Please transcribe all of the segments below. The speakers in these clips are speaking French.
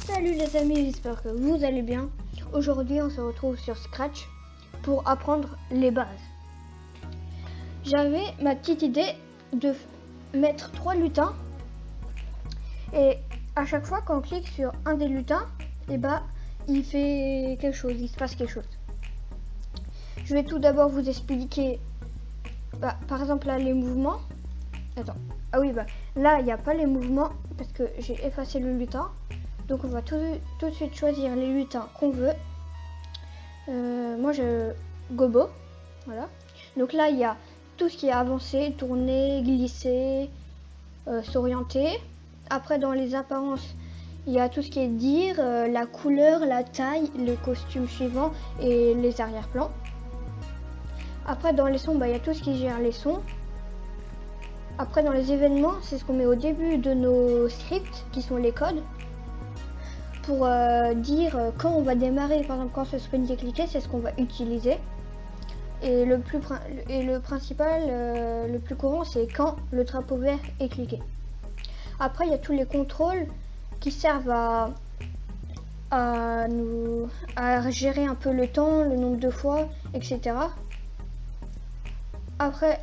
Salut les amis, j'espère que vous allez bien. Aujourd'hui on se retrouve sur Scratch pour apprendre les bases. J'avais ma petite idée de mettre 3 lutins et à chaque fois qu'on clique sur un des lutins, et il fait quelque chose, il se passe quelque chose. Je vais tout d'abord vous expliquer par exemple là les mouvements. Attends, ah oui là il n'y a pas les mouvements parce que j'ai effacé le lutin. Donc on va tout de suite choisir les lutins qu'on veut. Moi je gobo, voilà. Donc là il y a tout ce qui est avancé, tourner, glisser, s'orienter. Après dans les apparences, il y a tout ce qui est dire, la couleur, la taille, le costume suivant et les arrière-plans. Après dans les sons, il y a tout ce qui gère les sons. Après dans les événements, c'est ce qu'on met au début de nos scripts qui sont les codes. Pour dire quand on va démarrer, par exemple quand ce sprint est cliqué, c'est ce qu'on va utiliser. Et le principal, le plus courant, c'est quand le drapeau vert est cliqué. Après, il y a tous les contrôles qui servent à gérer un peu le temps, le nombre de fois, etc. Après,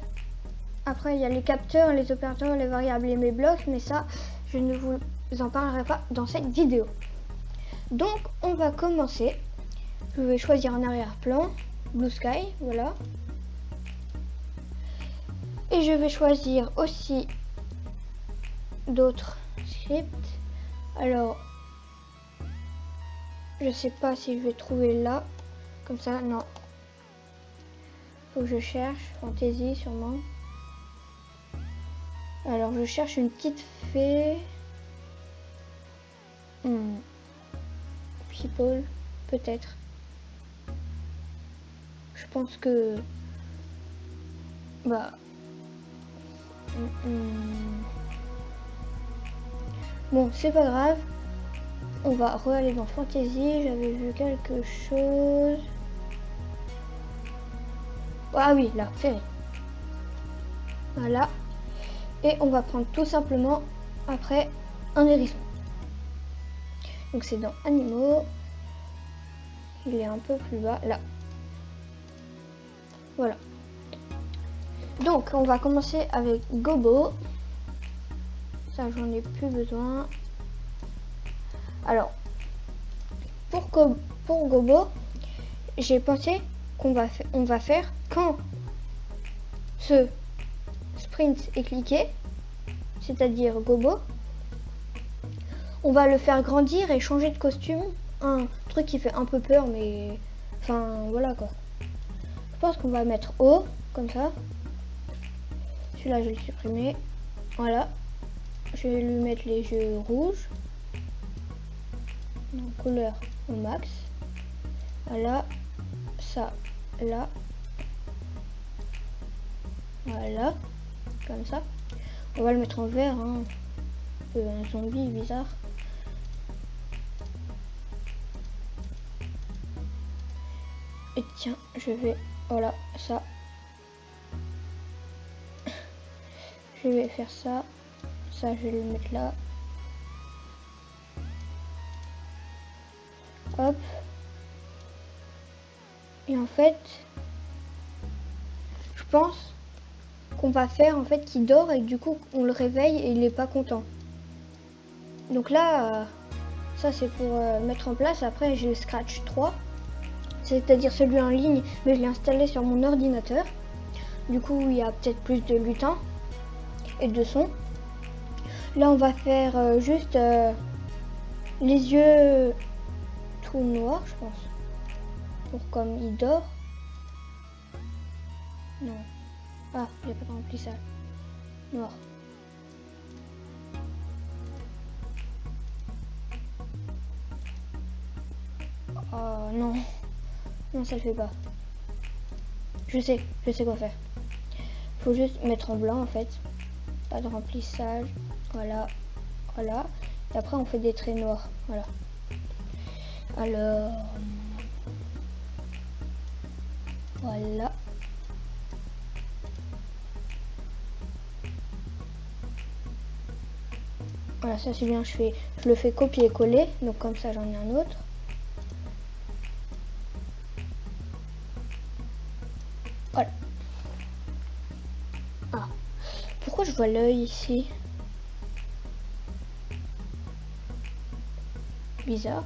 il y a les capteurs, les opérateurs, les variables et mes blocs, mais ça, je ne vous en parlerai pas dans cette vidéo. Donc on va commencer. Je vais choisir un arrière-plan, Blue Sky, voilà. Et je vais choisir aussi d'autres scripts. Alors, je sais pas si je vais trouver là, comme ça, non. Faut que je cherche, Fantasy sûrement. Alors je cherche une petite fée. People, peut-être. Je pense que bon, c'est pas grave. On va re-aller dans Fantasy. J'avais vu quelque chose. Ah oui, là, Ferry. Voilà. Et on va prendre tout simplement après un hérisson. Donc c'est dans Animaux. Il est un peu plus bas, là. Voilà. Donc on va commencer avec Gobo. Ça j'en ai plus besoin. Alors, pour Gobo, j'ai pensé qu'on va faire quand ce sprint est cliqué, c'est-à-dire Gobo. On va le faire grandir et changer de costume. Un truc qui fait un peu peur, mais enfin voilà quoi. Je pense qu'on va mettre haut, comme ça. Celui-là, je vais le supprimer. Voilà. Je vais lui mettre les yeux rouges. Donc, couleur au max. Voilà. Ça, là. Voilà. Comme ça. On va le mettre en vert. Hein. Un zombie bizarre. Et tiens, je vais, voilà, ça. Je vais faire ça. Ça, je vais le mettre là. Hop. Et en fait, je pense qu'on va faire en fait qu'il dort et que du coup on le réveille et il est pas content. Donc là, ça c'est pour mettre en place. Après, j'ai le Scratch 3. C'est-à-dire celui en ligne, mais je l'ai installé sur mon ordinateur. Du coup, il y a peut-être plus de lutins et de sons. Là, on va faire juste les yeux tout noirs, je pense. Pour comme il dort. Non. Ah, j'ai pas rempli ça. Noir. Oh non. Non, ça le fait pas. Je sais quoi faire. Faut juste mettre en blanc en fait. Pas de remplissage. Voilà. Voilà. Et après on fait des traits noirs. Voilà. Alors voilà. Voilà, ça c'est bien, je le fais copier-coller, donc comme ça j'en ai un autre. Voilà. Ah. Pourquoi je vois l'œil ici? Bizarre.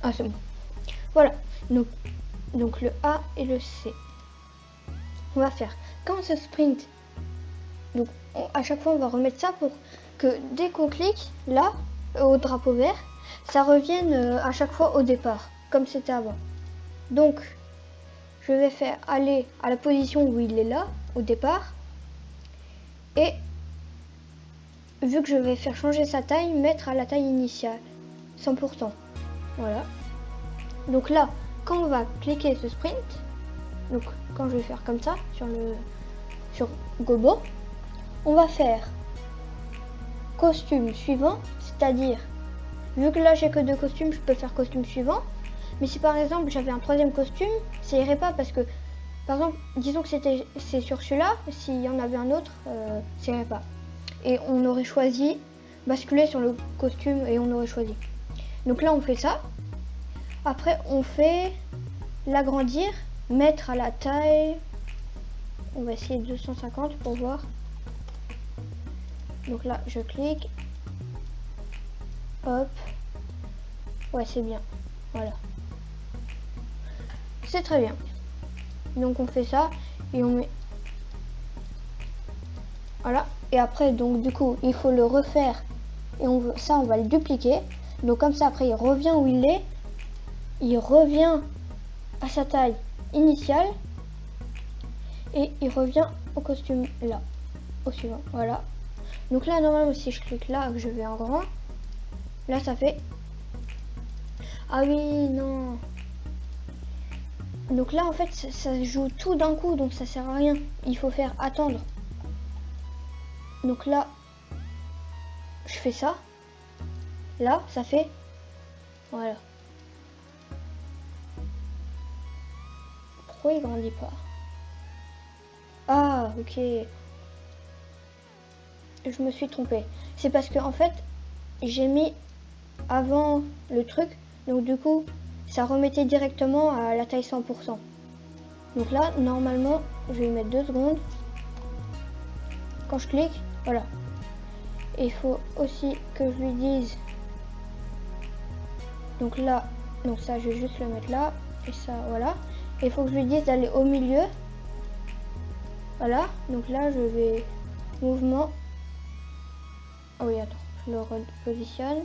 Ah c'est bon. Voilà. Donc le A et le C. On va faire quand ce sprint. Donc à chaque fois on va remettre ça pour que dès qu'on clique là au drapeau vert, ça revienne à chaque fois au départ, comme c'était avant. Donc je vais faire aller à la position où il est là, au départ. Et vu que je vais faire changer sa taille, mettre à la taille initiale, 100%. Voilà. Donc là, quand on va cliquer ce sprint, donc quand je vais faire comme ça sur Gobo, on va faire costume suivant, c'est-à-dire, vu que là j'ai que 2 costumes, je peux faire costume suivant. Mais si par exemple j'avais un 3e costume, ça irait pas parce que, par exemple, disons que c'est sur celui-là, s'il y en avait un autre, ça irait pas. Et on aurait choisi basculer sur le costume et on aurait choisi. Donc là on fait ça. Après on fait l'agrandir, mettre à la taille, on va essayer 250 pour voir. Donc là je clique, hop, ouais c'est bien, voilà, c'est très bien. Donc on fait ça et on met, voilà, et après donc du coup il faut le refaire et on va le dupliquer. Donc comme ça après il revient où il est, il revient à sa taille initiale et il revient au costume là, au suivant, voilà. Donc là normalement si je clique là, que je vais en grand, là ça fait, ah oui non, donc là en fait ça joue tout d'un coup, donc ça sert à rien, il faut faire attendre. Donc là je fais ça, là ça fait, voilà. Pourquoi il grandit pas? Ah ok, je me suis trompée. C'est parce que en fait j'ai mis avant le truc, donc du coup ça remettait directement à la taille 100%. Donc là normalement je vais mettre 2 secondes. Quand je clique, voilà. Et il faut aussi que je lui dise, donc là, donc ça je vais juste le mettre là, et ça voilà. Et il faut que je lui dise d'aller au milieu, voilà. Donc là je vais mouvement, ah oui attends, je le repositionne,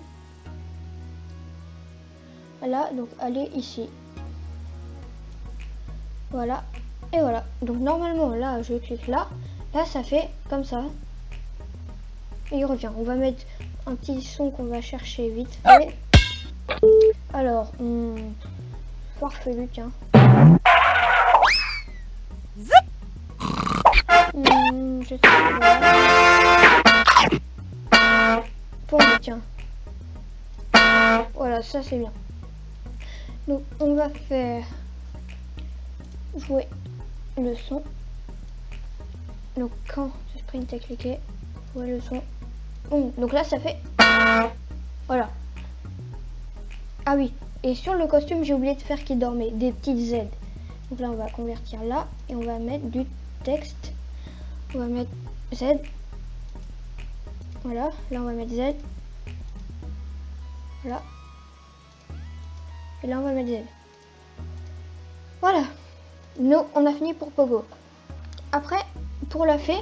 voilà. Donc aller ici, voilà, et voilà. Donc normalement là je clique là ça fait comme ça et il revient. On va mettre un petit son qu'on va chercher vite fait. Alors farfelu, tiens. Je sais pas. Pour tiens. Voilà, ça c'est bien. Donc on va faire jouer le son. Donc quand ce sprint est cliqué, jouer le son. Donc là ça fait, voilà. Ah oui, et sur le costume j'ai oublié de faire qu'il dormait, des petites Z. Donc là on va convertir là et on va mettre du texte. On va mettre Z. Voilà, là on va mettre Z. Voilà. Et là on va mettre Z. Voilà. Nous on a fini pour Pogo. Après pour la fée,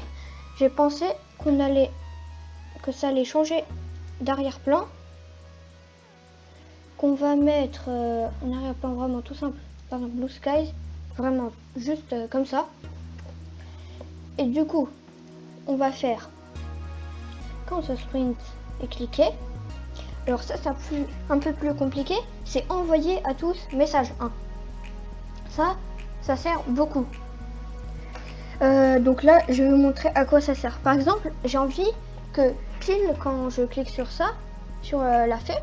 j'ai pensé que ça allait changer d'arrière-plan. Qu'on va mettre un arrière-plan vraiment tout simple. Par exemple Blue Skies. Vraiment juste comme ça. Et du coup, on va faire quand ce sprint est cliqué. Alors ça c'est un peu plus compliqué. C'est envoyer à tous message 1. Ça sert beaucoup. Donc là, je vais vous montrer à quoi ça sert. Par exemple, j'ai envie que pile quand je clique sur ça, sur la fée,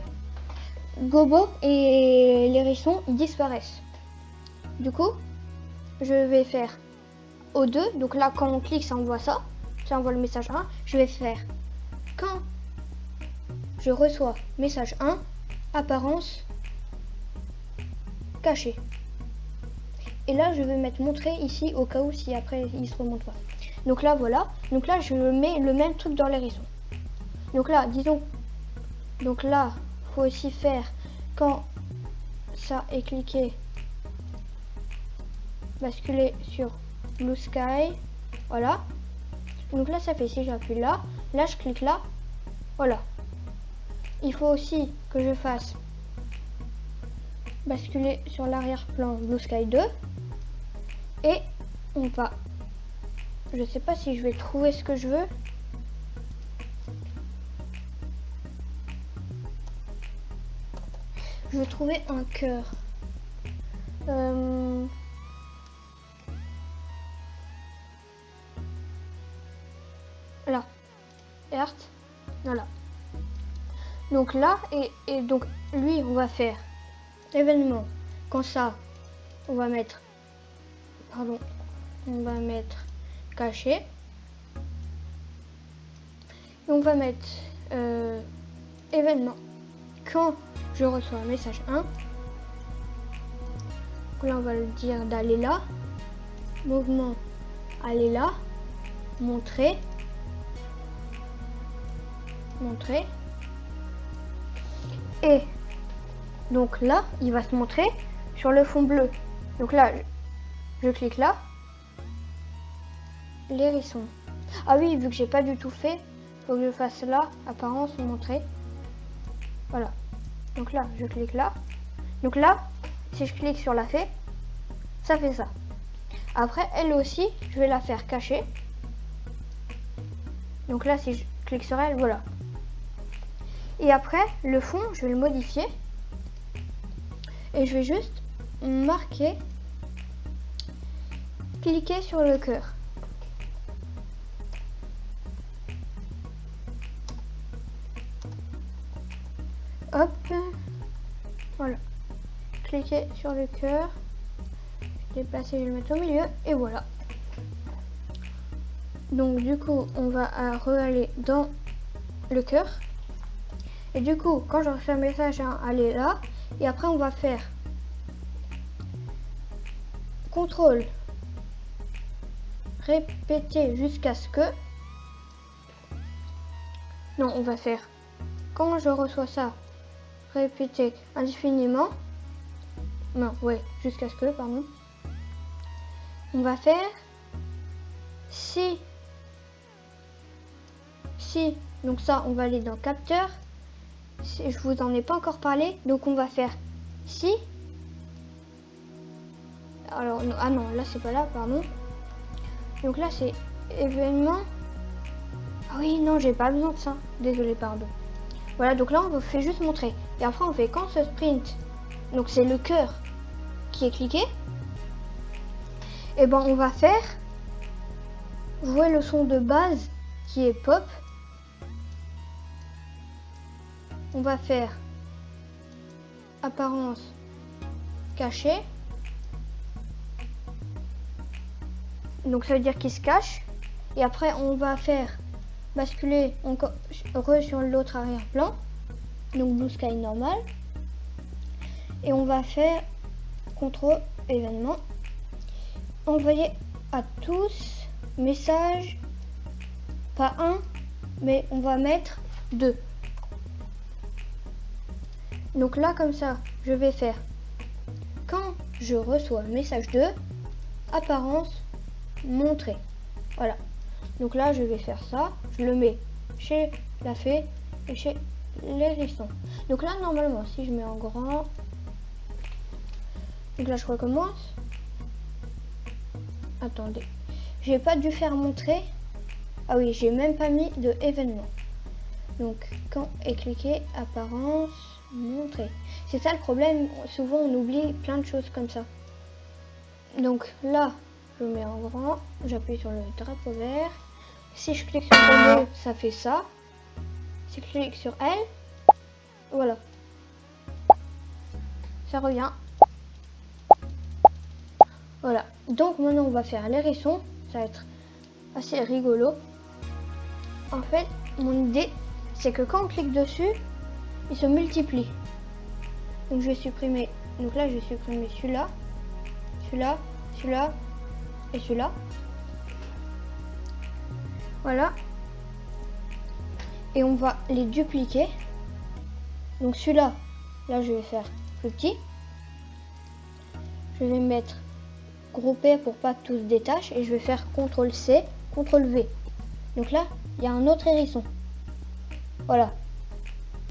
Gobo et l'hérisson ils disparaissent. Du coup, je vais faire O2. Donc là, quand on clique, ça envoie ça. Ça envoie le message 1. Je vais faire quand je reçois message 1, apparence cachée. Et là, je vais mettre montrer ici au cas où si après il se remonte pas. Donc là, voilà. Donc là, je mets le même truc dans l'hérisson. Donc là, disons. Donc là, faut aussi faire quand ça est cliqué, basculer sur Blue Sky. Voilà. Donc là, ça fait si j'appuie là. Là, je clique là. Voilà. Il faut aussi que je fasse basculer sur l'arrière-plan Blue Sky 2. Et on va... Je sais pas si je vais trouver ce que je veux. Je vais trouver un cœur. Là. Earth. Voilà. Donc là, et donc lui, on va faire événement. Quand ça, on va mettre... Pardon. On va mettre caché. Et on va mettre événement. Quand je reçois un message 1. Donc là, on va le dire d'aller là. Mouvement, aller là. Montrer. Montrer. Et donc là, il va se montrer sur le fond bleu. Donc là, je clique là. L'hérisson. Ah oui, vu que j'ai pas du tout fait, faut que je fasse là, apparence, montrer. Voilà. Donc là, je clique là. Donc là, si je clique sur la fée, ça fait ça. Après, elle aussi, je vais la faire cacher. Donc là, si je clique sur elle, voilà. Et après, le fond, je vais le modifier. Et je vais juste marquer, cliquer sur le cœur. Hop, voilà. Cliquez sur le cœur. Je vais déplacer, je vais le mettre au milieu. Et voilà. Donc du coup, on va re-aller dans le cœur. Et du coup, quand je reçois un message, aller là. Et après, on va faire contrôle, répéter jusqu'à ce que... Non, on va faire quand je reçois ça, répéter indéfiniment. Non, ouais, jusqu'à ce que, pardon. On va faire si, donc ça, on va aller dans capteur. Si, je vous en ai pas encore parlé, donc on va faire si. Alors, non, ah non, là c'est pas là, pardon. Donc là c'est événement. Ah oui, non, j'ai pas besoin de ça. Désolé, pardon. Voilà, donc là on fait juste montrer. Et après on fait quand ce sprint. Donc c'est le cœur qui est cliqué. Et ben on va faire jouer le son de base qui est pop. On va faire apparence cachée. Donc ça veut dire qu'il se cache. Et après on va faire basculer encore sur l'autre arrière-plan. Donc Blue Sky normal. Et on va faire contrôle événement. Envoyer à tous message. Pas un, mais on va mettre 2. Donc là, comme ça, je vais faire quand je reçois message 2, apparence, montrer. Voilà. Donc là, je vais faire ça. Je le mets chez la fée et chez l'hérisson. Donc là, normalement, si je mets en grand... Donc là, je recommence. Attendez. J'ai pas dû faire montrer. Ah oui, j'ai même pas mis de événement. Donc, quand est cliqué, apparence... montrer. C'est ça le problème, souvent on oublie plein de choses comme ça. Donc là, Je le mets en grand, j'appuie sur le drapeau vert. Si je clique sur le bleu, ça fait ça. Si je clique sur L, voilà. Ça revient. Voilà. Donc maintenant on va faire l'hérisson. Ça va être assez rigolo. En fait, mon idée, c'est que quand on clique dessus, il se multiplie. Donc je vais supprimer. Donc là, je vais supprimer celui-là, celui-là, celui-là et celui-là. Voilà. Et on va les dupliquer. Donc celui-là, là je vais faire plus petit. Je vais mettre groupé pour pas que tout se détache et je vais faire CTRL-C, CTRL-V. Donc là, il y a un autre hérisson. Voilà.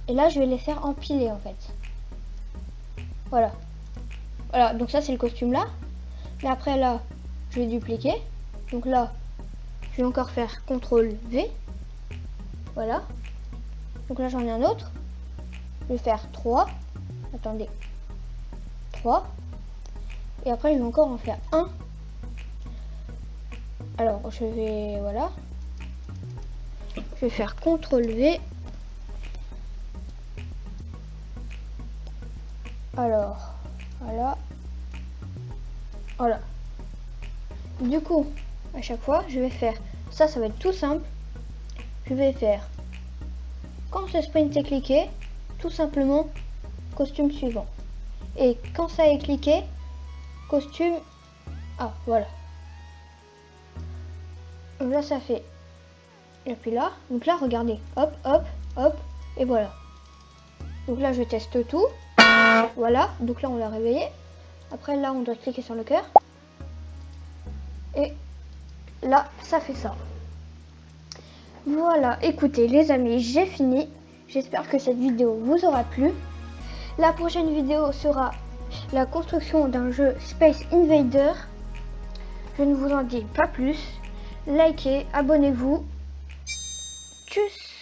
Et là, je vais les faire empiler en fait. Voilà. Voilà, donc ça c'est le costume là. Mais après là, je vais dupliquer. Donc là, je vais encore faire CTRL-V. Voilà. Donc là, j'en ai un autre. Je vais faire 3. Attendez. 3. Et après, je vais encore en faire un. Alors, je vais... Voilà. Je vais faire CTRL-V. Alors, voilà. Voilà. Du coup, à chaque fois, je vais faire... Ça va être tout simple. Je vais faire... Quand ce sprint est cliqué, tout simplement, costume suivant. Et quand ça est cliqué, costume... Ah, voilà. Donc là, ça fait... Et puis là, donc là, regardez. Hop, hop, hop, et voilà. Donc là, je teste tout. Voilà, donc là, on l'a réveillé. Après, là, on doit cliquer sur le cœur. Et là, ça fait ça. Voilà, écoutez les amis, j'ai fini. J'espère que cette vidéo vous aura plu. La prochaine vidéo sera la construction d'un jeu Space Invader. Je ne vous en dis pas plus. Likez, abonnez-vous. Tchuss!